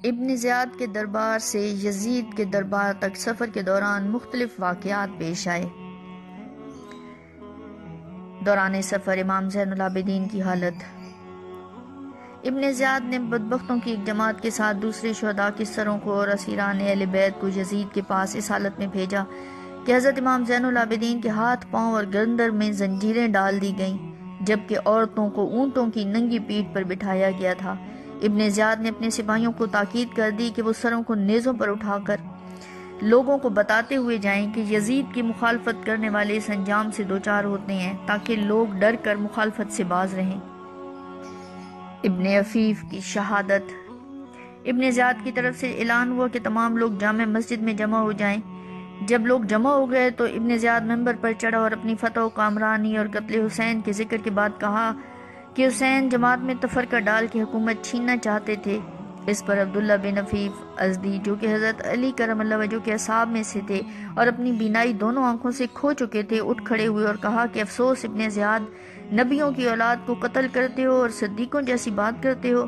ابن زیاد کے دربار سے یزید کے دربار تک سفر کے دوران مختلف واقعات پیش آئے۔ دوران سفر امام زین العابدین کی حالت۔ ابن زیاد نے بدبختوں کی ایک جماعت کے ساتھ دوسرے شہداء کے سروں کو اور اسیران اہل بیت کو یزید کے پاس اس حالت میں بھیجا کہ حضرت امام زین العابدین کے ہاتھ پاؤں اور گردن میں زنجیریں ڈال دی گئیں، جبکہ عورتوں کو اونٹوں کی ننگی پیٹھ پر بٹھایا گیا تھا۔ ابن زیاد نے اپنے سپاہیوں کو تاکید کر دی کہ وہ سروں کو نیزوں پر اٹھا کر لوگوں کو بتاتے ہوئے جائیں کہ یزید کی مخالفت کرنے والے اس انجام سے دوچار ہوتے ہیں، تاکہ لوگ ڈر کر مخالفت سے باز رہیں۔ ابن عفیف کی شہادت۔ ابن زیاد کی طرف سے اعلان ہوا کہ تمام لوگ جامع مسجد میں جمع ہو جائیں۔ جب لوگ جمع ہو گئے تو ابن زیاد منبر پر چڑھا اور اپنی فتح و کامرانی اور قتل حسین کے ذکر کے بعد کہا کہ حسین جماعت میں تفرقہ ڈال کے حکومت چھیننا چاہتے تھے۔ اس پر عبداللہ بن عفیف ازدی، جو کہ حضرت علی کرم اللہ وجہہ کے اصحاب میں سے تھے اور اپنی بینائی دونوں آنکھوں سے کھو چکے تھے، اٹھ کھڑے ہوئے اور کہا کہ افسوس ابن زیاد، نبیوں کی اولاد کو قتل کرتے ہو اور صدیقوں جیسی بات کرتے ہو۔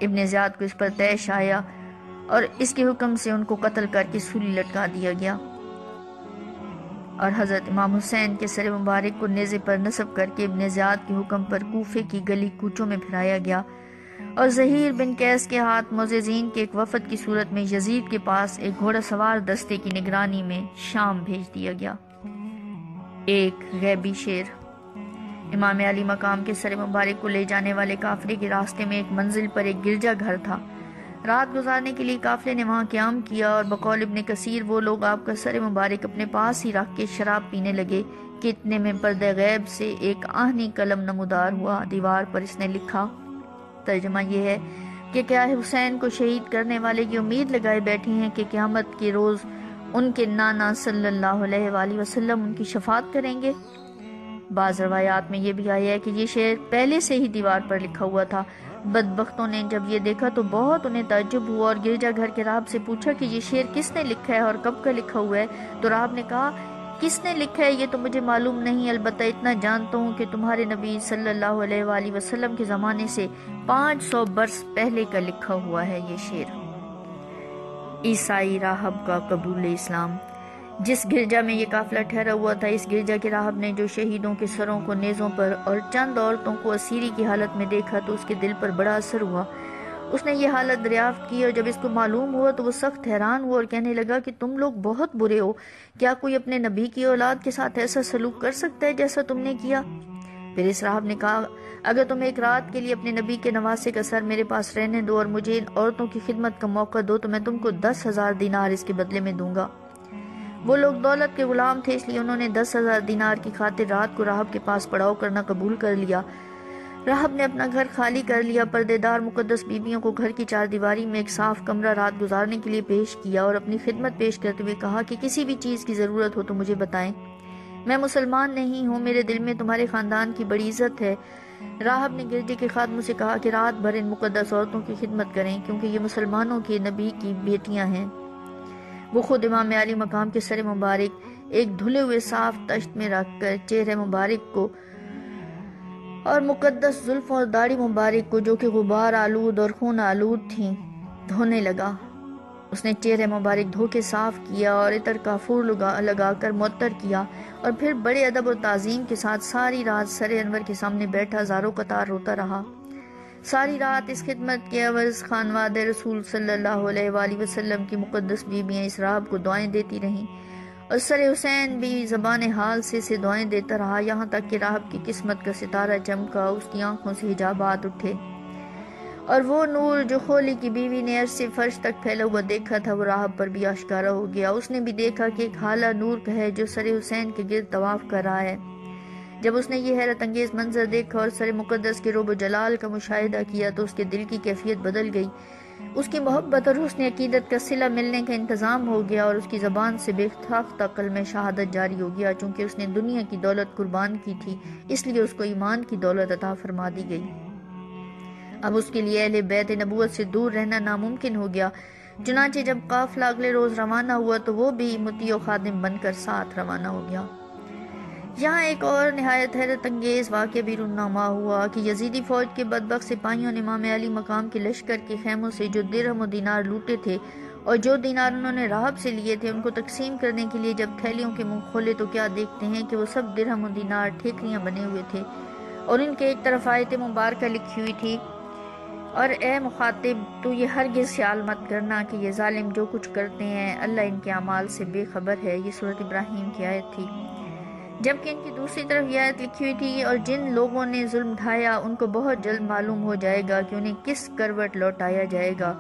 ابن زیاد کو اس پر طیش آیا اور اس کے حکم سے ان کو قتل کر کے سولی لٹکا دیا گیا، اور حضرت امام حسین کے سر مبارک کو نیزے پر نصب کر کے ابن زیاد کے حکم پر کوفے کی گلی کوچوں میں پھرایا گیا، اور زہیر بن قیس کے ہاتھ معززین کے ایک وفد کی صورت میں یزید کے پاس ایک گھوڑا سوار دستے کی نگرانی میں شام بھیج دیا گیا۔ ایک غیبی شعر۔ امام علی مقام کے سر مبارک کو لے جانے والے قافلے کے راستے میں ایک منزل پر ایک گرجا گھر تھا۔ رات گزارنے کے لیے قافلے نے وہاں قیام کیا، اور بقول ابن کثیر وہ لوگ آپ کا سر مبارک اپنے پاس ہی رکھ کے شراب پینے لگے کہ اتنے میں پردہ غیب سے ایک آہنی قلم نمودار ہوا۔ دیوار پر اس نے لکھا، ترجمہ یہ ہے کہ کیا حسین کو شہید کرنے والے کی امید لگائے بیٹھے ہیں کہ قیامت کے روز ان کے نانا صلی اللہ علیہ وآلہ وسلم ان کی شفاعت کریں گے۔ بعض روایات میں یہ بھی آیا ہے کہ یہ شعر پہلے سے ہی دیوار پر لکھا ہوا تھا۔ بدبختوں نے جب یہ دیکھا تو بہت انہیں تعجب ہوا، اور گرجا گھر کے راہب سے پوچھا کہ یہ شعر کس نے لکھا ہے اور کب کا لکھا ہوا ہے؟ تو راہب نے کہا، کس نے لکھا ہے یہ تو مجھے معلوم نہیں، البتہ اتنا جانتا ہوں کہ تمہارے نبی صلی اللہ علیہ وآلہ وسلم کے زمانے سے 500 برس پہلے کا لکھا ہوا ہے یہ شعر۔ عیسائی راہب کا قبول اسلام۔ جس گرجا میں یہ قافلہ ٹھہرا ہوا تھا، اس گرجا کے راہب نے جو شہیدوں کے سروں کو نیزوں پر اور چند عورتوں کو اسیری کی حالت میں دیکھا تو اس کے دل پر بڑا اثر ہوا۔ اس نے یہ حالت دریافت کی، اور جب اس کو معلوم ہوا تو وہ سخت حیران ہوا اور کہنے لگا کہ تم لوگ بہت برے ہو، کیا کوئی اپنے نبی کی اولاد کے ساتھ ایسا سلوک کر سکتا ہے جیسا تم نے کیا؟ پھر اس راہب نے کہا، اگر تم ایک رات کے لیے اپنے نبی کے نواسے کا سر میرے پاس رہنے دو اور مجھے ان عورتوں کی خدمت کا موقع دو تو میں تم کو 10,000 دینار اس کے بدلے میں دوں گا۔ وہ لوگ دولت کے غلام تھے، اس لیے انہوں نے 10,000 دینار کی خاطر رات کو راہب کے پاس پڑاؤ کرنا قبول کر لیا۔ راہب نے اپنا گھر خالی کر لیا، پردے دار مقدس بیویوں کو گھر کی چار دیواری میں ایک صاف کمرہ رات گزارنے کے لیے پیش کیا، اور اپنی خدمت پیش کرتے ہوئے کہا کہ کسی بھی چیز کی ضرورت ہو تو مجھے بتائیں، میں مسلمان نہیں ہوں، میرے دل میں تمہارے خاندان کی بڑی عزت ہے۔ راہب نے گرجے کے خادموں سے کہا کہ رات بھر ان مقدس عورتوں کی خدمت کریں، کیونکہ یہ مسلمانوں کے نبی کی بیٹیاں ہیں۔ وہ خود امام علی مقام کے سر مبارک ایک دھلے ہوئے صاف تشت میں رکھ کر چہرے مبارک کو اور مقدس زلفوں اور داڑھی مبارک کو، جو کہ غبار آلود اور خون آلود تھیں، دھونے لگا۔ اس نے چہرے مبارک دھو کے صاف کیا اور عطر کافور لگا کر معطر کیا، اور پھر بڑے ادب و تعظیم کے ساتھ ساری رات سر انور کے سامنے بیٹھا زارو قطار روتا رہا۔ ساری رات اس خدمت کے عوض خانواد رسول صلی اللہ علیہ وآلہ وسلم کی مقدس بیویاں اس راہب کو دعائیں دیتی رہیں، اور سر حسین بھی زبان حال سے اسے دعائیں دیتا رہا، یہاں تک کہ راہب کی قسمت کا ستارہ چمکا، اس کی آنکھوں سے حجابات اٹھے، اور وہ نور جو خولی کی بیوی نے عرش سے فرش تک پھیلا ہوا دیکھا تھا وہ راہب پر بھی آشکارا ہو گیا۔ اس نے بھی دیکھا کہ ایک حالہ نور کا ہے جو سر حسین کے گرد طواف کر رہا ہے۔ جب اس نے یہ حیرت انگیز منظر دیکھا اور سر مقدس کے رعب و جلال کا مشاہدہ کیا تو اس کے دل کی کیفیت بدل گئی۔ اس کی محبت اور حسن عقیدت کا صلہ ملنے کا انتظام ہو گیا، اور اس کی زبان سے بے ساختہ کلمہ شہادت جاری ہو گیا۔ چونکہ اس نے دنیا کی دولت قربان کی تھی، اس لیے اس کو ایمان کی دولت عطا فرما دی گئی۔ اب اس کے لیے اہل بیت نبوت سے دور رہنا ناممکن ہو گیا۔ چنانچہ جب قافلہ اگلے روز روانہ ہوا تو وہ بھی مطیع و خادم بن کر ساتھ روانہ ہو گیا۔ یہاں ایک اور نہایت حیرت انگیز واقعہ بھی رونما ہوا کہ یزیدی فوج کے بدبخت سپاہیوں نے امام علی مقام کے لشکر کے خیموں سے جو درہم و دینار لوٹے تھے اور جو دینار انہوں نے راہب سے لیے تھے ان کو تقسیم کرنے کے لیے جب تھیلیوں کے منہ کھولے تو کیا دیکھتے ہیں کہ وہ سب درہم و دینار ٹھیکریاں بنے ہوئے تھے اور ان کے ایک طرف آیت مبارکہ لکھی ہوئی تھی، اور اے مخاطب تو یہ ہرگز خیال مت کرنا کہ یہ ظالم جو کچھ کرتے ہیں اللہ ان کے اعمال سے بے خبر ہے۔ یہ سورۃ ابراہیم کی آیت تھی، جبکہ ان کی دوسری طرف یہ آیت لکھی ہوئی تھی، اور جن لوگوں نے ظلم ڈھایا ان کو بہت جلد معلوم ہو جائے گا کہ انہیں کس کروٹ لوٹایا جائے گا۔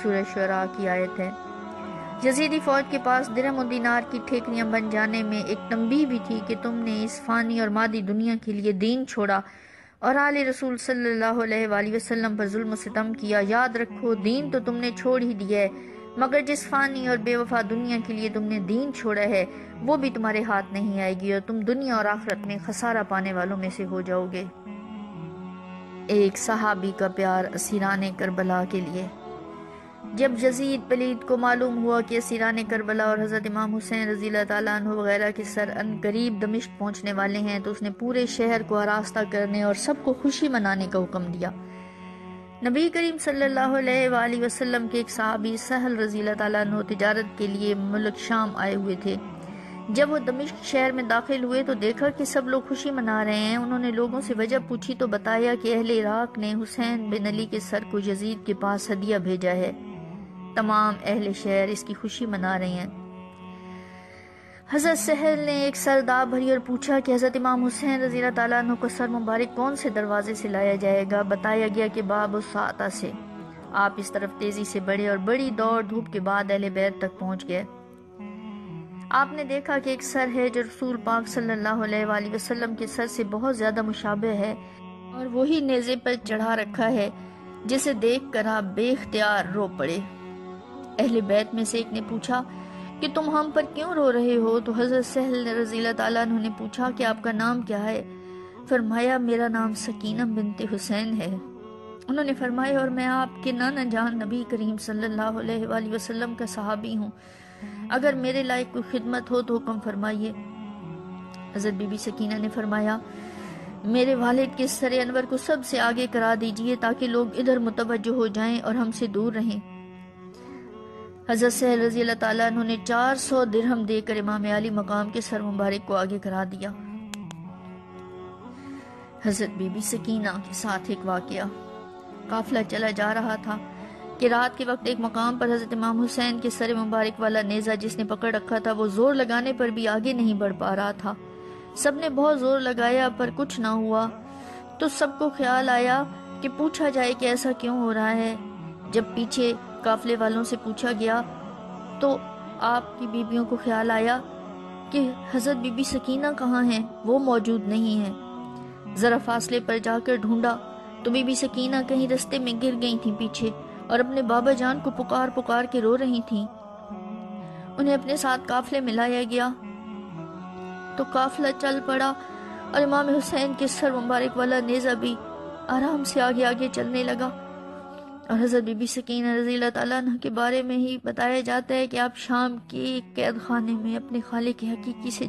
سورہ شعراء کی آیت ہے۔ یزیدی فوج کے پاس درہم و دینار کی ٹھیکریاں بن جانے میں ایک تنبیہ بھی تھی کہ تم نے اس فانی اور مادی دنیا کے لیے دین چھوڑا اور آل رسول صلی اللہ علیہ وآلہ وسلم پر ظلم و ستم کیا۔ یاد رکھو دین تو تم نے چھوڑ ہی دیا ہے، مگر جس فانی اور بے وفا دنیا کے لیے تم نے دین چھوڑا ہے وہ بھی تمہارے ہاتھ نہیں آئے گی اور تم دنیا اور آخرت میں خسارہ پانے والوں میں سے ہو جاؤ گے۔ ایک صحابی کا پیار اسیران کربلا کے لیے۔ جب یزید پلید کو معلوم ہوا کہ اسیران کربلا اور حضرت امام حسین رضی اللہ تعالیٰ عنہ وغیرہ کے سر ان قریب دمشق پہنچنے والے ہیں تو اس نے پورے شہر کو آراستہ کرنے اور سب کو خوشی منانے کا حکم دیا۔ نبی کریم صلی اللہ علیہ وآلہ وسلم کے ایک صحابی سہل رضی اللہ تعالیٰ عنہ تجارت کے لیے ملک شام آئے ہوئے تھے۔ جب وہ دمشق شہر میں داخل ہوئے تو دیکھا کہ سب لوگ خوشی منا رہے ہیں۔ انہوں نے لوگوں سے وجہ پوچھی تو بتایا کہ اہل عراق نے حسین بن علی کے سر کو یزید کے پاس ہدیہ بھیجا ہے۔ تمام اہل شہر اس کی خوشی منا رہے ہیں۔ حضرت سہل نے ایک سرداب بھری اور پوچھا کہ حضرت امام حسین رضی اللہ تعالیٰ عنہ کا سر مبارک کون سے دروازے سے لایا جائے گا؟ بتایا گیا کہ باب الساطہ سے۔ آپ اس طرف تیزی سے بڑھے اور بڑی دوڑ دھوپ کے بعد اہل بیت تک پہنچ گئے۔ آپ نے دیکھا کہ ایک سر ہے جو رسول پاک صلی اللہ علیہ وآلہ وسلم کے سر سے بہت زیادہ مشابہ ہے اور وہی نیزے پر چڑھا رکھا ہے، جسے دیکھ کر آپ بے اختیار رو پڑے۔ اہل بیت میں سے ایک نے پوچھا کہ تم ہم پر کیوں رو رہے ہو؟ تو حضرت سہل رضی اللہ تعالیٰ عنہ نے پوچھا کہ آپ کا نام کیا ہے؟ فرمایا میرا نام سکینہ بنت حسین ہے۔ انہوں نے فرمایا اور میں آپ کے نانا جان نبی کریم صلی اللہ علیہ وآلہ وسلم کا صحابی ہوں، اگر میرے لائق کوئی خدمت ہو تو حکم فرمائیے۔ حضرت بی بی سکینہ نے فرمایا میرے والد کے سر انور کو سب سے آگے کرا دیجئے تاکہ لوگ ادھر متوجہ ہو جائیں اور ہم سے دور رہیں۔ حضرت سہل رضی اللہ تعالیٰ عنہ نے 400 درہم دے کر امام علی مقام کے سر مبارک کو آگے کرا دیا۔ حضرت بی بی سکینہ کے ساتھ ایک واقعہ۔ قافلہ چلا جا رہا تھا کہ رات کے وقت ایک مقام پر حضرت امام حسین کے سر مبارک والا نیزہ جس نے پکڑ رکھا تھا وہ زور لگانے پر بھی آگے نہیں بڑھ پا رہا تھا۔ سب نے بہت زور لگایا پر کچھ نہ ہوا، تو سب کو خیال آیا کہ پوچھا جائے کہ ایسا کیوں ہو رہا ہے۔ جب پیچھے قافلے والوں سے پوچھا گیا تو آپ کی بیویوں کو خیال آیا کہ حضرت بی بی سکینہ کہاں ہیں، وہ موجود نہیں ہیں۔ ذرا فاصلے پر جا کر ڈھونڈا تو بی بی سکینہ کہیں رستے میں گر گئی تھیں پیچھے اور اپنے بابا جان کو پکار پکار کے رو رہی تھیں۔ انہیں اپنے ساتھ قافلے میں لایا گیا تو قافلہ چل پڑا اور امام حسین کے سر مبارک والا نیزہ بھی آرام سے آگے آگے چلنے لگا۔ اور حضرت بی بی سکینہ رضی اللہ تعالیٰ عنہ کے بارے میں ہی بتایا جاتا ہے کہ آپ شام کے ایک قید خانے میں اپنے خالق حقیقی سے